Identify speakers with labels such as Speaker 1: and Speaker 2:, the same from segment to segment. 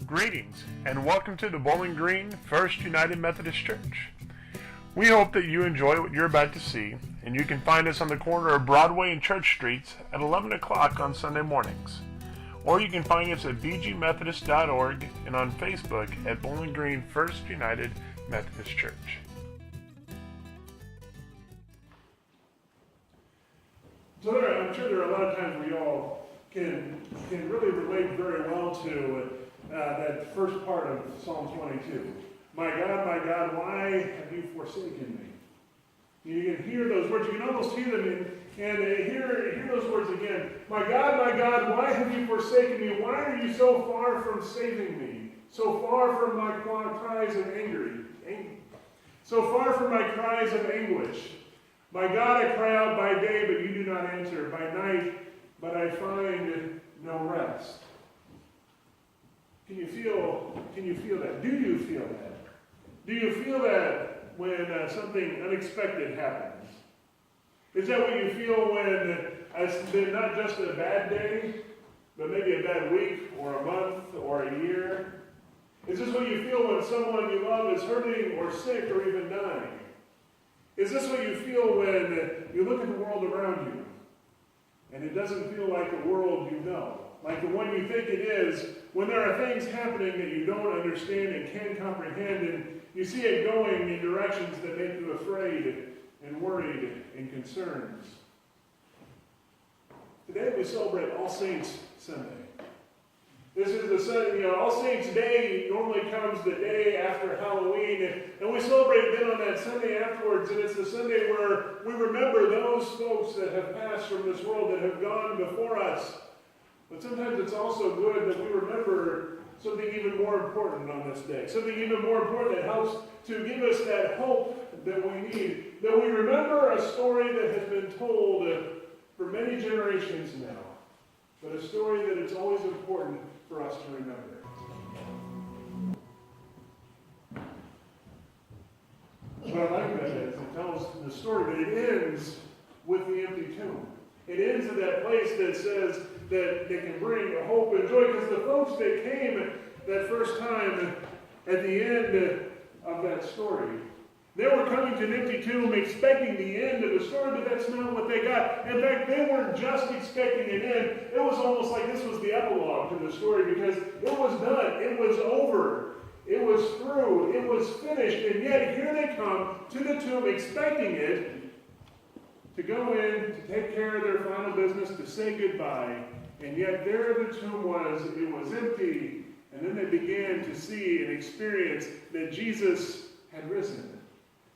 Speaker 1: Greetings and welcome to the Bowling Green First United Methodist Church. We hope that you enjoy what you're about to see, and you can find us on the corner of Broadway and Church Streets at 11 o'clock on Sunday mornings. Or you can find us at bgmethodist.org and on Facebook at Bowling Green First United Methodist Church. So I'm sure there are a lot of times we all can really relate very well to that first part of Psalm 22. My God, why have you forsaken me? You can hear those words. You can almost hear them and hear those words again. My God, why have you forsaken me? Why are you so far from saving me? So far from my cries of so far from my cries of anguish. My God, I cry out by day, but you do not answer. By night, but I find no rest. Can you feel that? Do you feel that? Do you feel that when something unexpected happens? Is that what you feel when it's been not just a bad day, but maybe a bad week or a month or a year? Is this what you feel when someone you love is hurting or sick or even dying? Is this what you feel when you look at the world around you and it doesn't feel like the world you know, like the one you think it is, when there are things happening that you don't understand and can't comprehend, and you see it going in directions that make you afraid and worried and concerned? Today we celebrate All Saints Sunday. This is the Sunday, All Saints Day normally comes the day after Halloween, and we celebrate then on that Sunday afterwards, and it's the Sunday where we remember those folks that have passed from this world, that have gone before us. But sometimes it's also good that we remember something even more important on this day, something even more important that helps to give us that hope that we need, that we remember a story that has been told for many generations now, but a story that it's always important for us to remember. What I like about it is it tells the story, but it ends with the empty tomb. It ends at that place that says that they can bring hope and joy, because the folks that came that first time at the end of that story, they were coming to an empty tomb expecting the end of the story, but that's not what they got. In fact, they weren't just expecting an end. It was almost like this was the epilogue to the story, because it was done. It was over. It was through. It was finished. And yet here they come to the tomb expecting it to go in, to take care of their final business, to say goodbye. And yet there the tomb was. It was empty. And then they began to see and experience that Jesus had risen.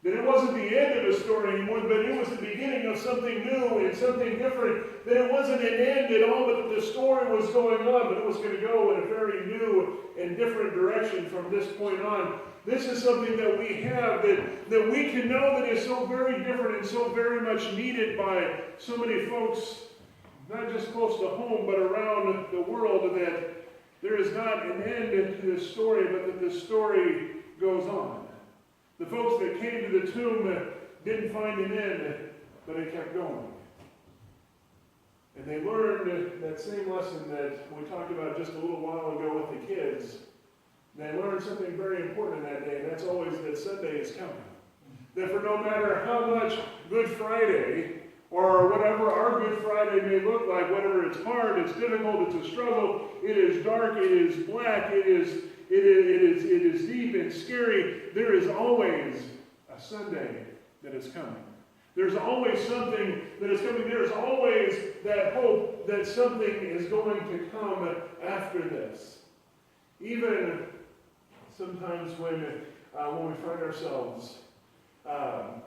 Speaker 1: That it wasn't the end of the story anymore, but it was the beginning of something new and something different. That it wasn't an end at all, but that the story was going on, but it was going to go in a very new and different direction from this point on. This is something that we have, that we can know that is so very different and so very much needed by so many folks, not just close to home, but around the world, that there is not an end to this story, but that this story goes on. The folks that came to the tomb didn't find an end, but it kept going. And they learned that same lesson that we talked about just a little while ago with the kids. They learned something very important that day, and that's always that Sunday is coming. That for no matter how much Good Friday, or whatever our Good Friday may look like, whether it's hard, it's difficult, it's a struggle, it is dark, it is black, it is deep and scary, there is always a Sunday that is coming. There's always something that is coming. There's always that hope that something is going to come after this. Even sometimes when we find ourselves, or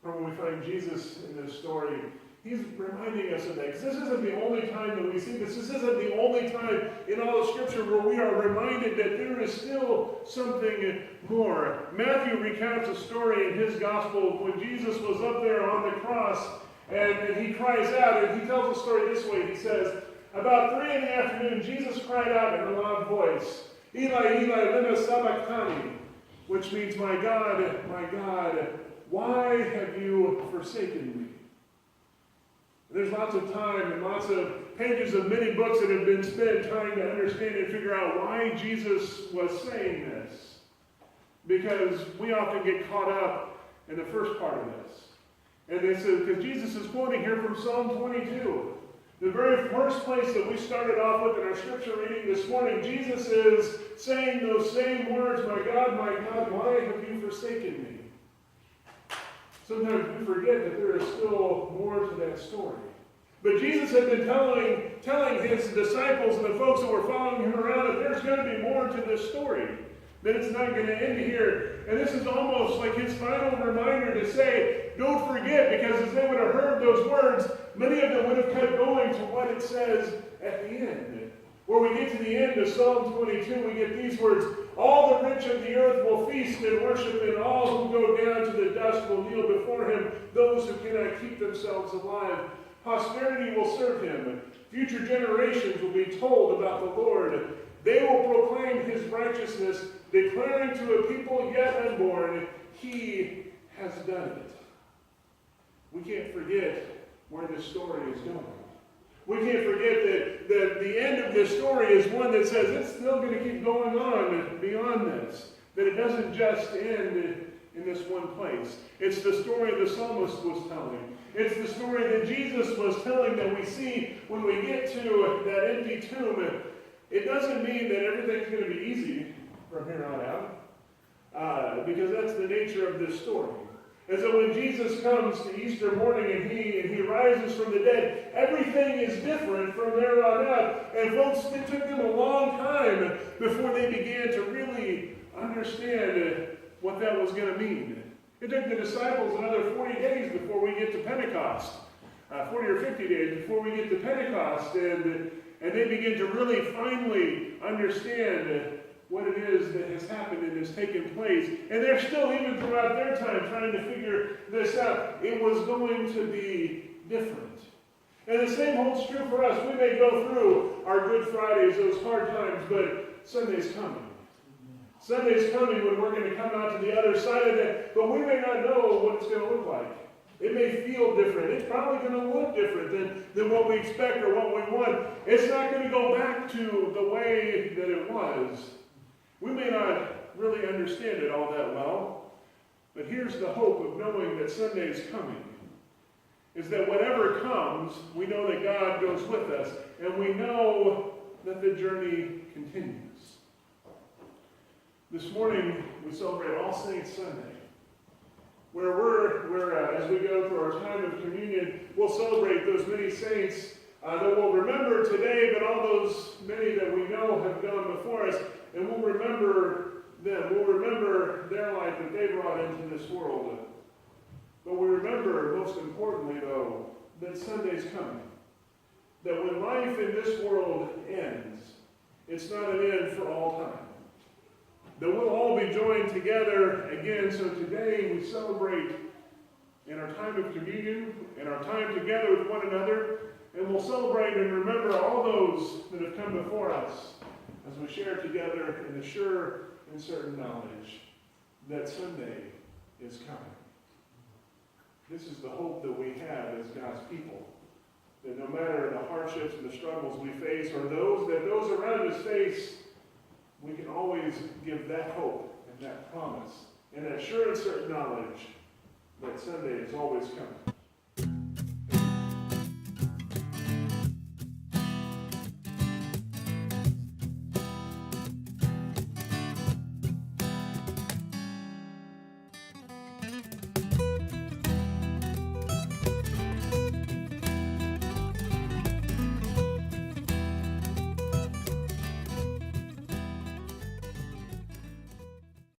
Speaker 1: when we find Jesus in this story, he's reminding us of that. Because this isn't the only time that we see this. This isn't the only time in all of Scripture where we are reminded that there is still something more. Matthew recounts a story in his gospel when Jesus was up there on the cross, and he cries out, and he tells the story this way. He says, about 3 in the afternoon, Jesus cried out in a loud voice, Eli, Eli, lema sabachthani, which means, my God, why have you forsaken me? There's lots of time and lots of pages of many books that have been spent trying to understand and figure out why Jesus was saying this. Because we often get caught up in the first part of this. And they said, because Jesus is quoting here from Psalm 22. The very first place that we started off with in our scripture reading this morning, Jesus is saying those same words, my God, why have you forsaken me? Sometimes we forget that there is still more to that story. But Jesus had been telling his disciples and the folks that were following him around that there's going to be more to this story. That it's not going to end here. And this is almost like his final reminder to say, don't forget, because as they would have heard those words, many of them would have kept going to what it says at the end. Where we get to the end of Psalm 22, we get these words, all the rich of the earth will feast and worship, and all who go down to the dust will kneel before him, those who cannot keep themselves alive. Posterity will serve him. Future generations will be told about the Lord. They will proclaim his righteousness, declaring to a people yet unborn, he has done it. We can't forget where this story is going. We can't forget that the end of this story is one that says it's still going to keep going on beyond this. That it doesn't just end in this one place. It's the story the psalmist was telling. It's the story that Jesus was telling that we see when we get to that empty tomb. It doesn't mean that everything's going to be easy from here on out, because that's the nature of this story. And so when Jesus comes to Easter morning and he rises from the dead, everything is different from there on out. And folks, it took them a long time before they began to really understand what that was going to mean. It took the disciples another 40 days before we get to Pentecost. 40 or 50 days before we get to Pentecost. And they begin to really finally understand what it is that has happened and has taken place. And they're still, even throughout their time, trying to figure this out. It was going to be different. And the same holds true for us. We may go through our Good Fridays, those hard times, but Sunday's coming. Sunday's coming when we're going to come out to the other side of that, but we may not know what it's going to look like. It may feel different. It's probably going to look different than what we expect or what we want. It's not going to go back to the way that it was. We may not really understand it all that well, but here's the hope of knowing that Sunday is coming, is that whatever comes, we know that God goes with us, and we know that the journey continues. This morning, we celebrate All Saints Sunday, where as we go through our time of communion, we'll celebrate those many saints that we'll remember today, but all those many that we know have gone before us, and we'll remember them. We'll remember their life that they brought into this world. But we remember, most importantly, though, that Sunday's coming. That when life in this world ends, it's not an end for all time. That we'll all be joined together again. So today we celebrate in our time of communion, in our time together with one another, and we'll celebrate and remember all those that have come before us as we share together in the sure and certain knowledge that Sunday is coming. This is the hope that we have as God's people. That no matter the hardships and the struggles we face, or those around us face, we can always give that hope and that promise and that sure and certain knowledge that Sunday is always coming.